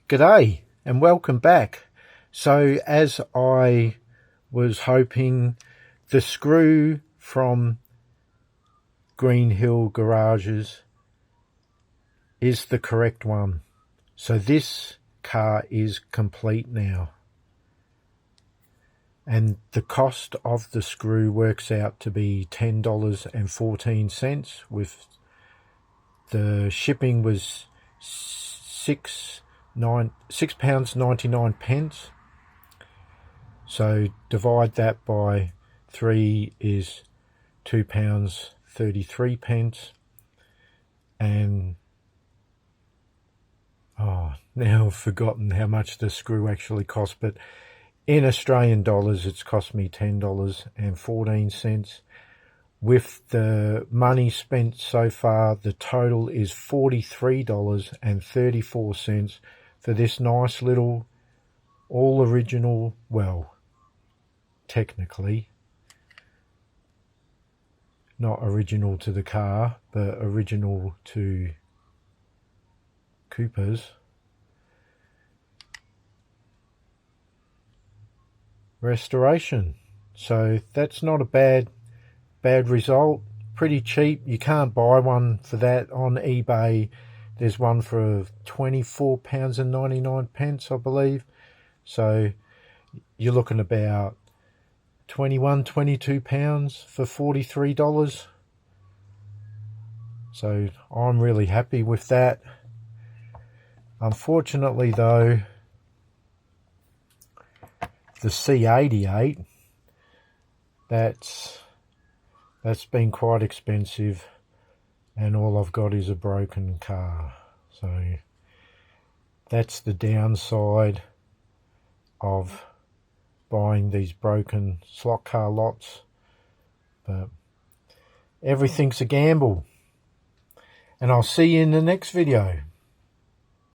G'day and welcome back. So as I was hoping, the screw from Green Hill Garages is the correct one. So this car is complete now. And the cost of the screw works out to be $10.14 with the shipping was £6.99. So divide that by 3 is £2.33. And now I've forgotten how much the screw actually cost, but in Australian dollars it's cost me $10.14. With the money spent so far, the total is $43.34 for this nice little all original, well, technically not original to the car, but original to Cooper's restoration. So that's not a bad result. Pretty cheap. You can't buy one for that on eBay. There's one for £24.99, I believe. So you're looking about £22 for $43. So I'm really happy with that. Unfortunately though, the C88, that's been quite expensive, and all I've got is a broken car. So that's the downside of buying these broken slot car lots. But everything's a gamble. And I'll see you in the next video.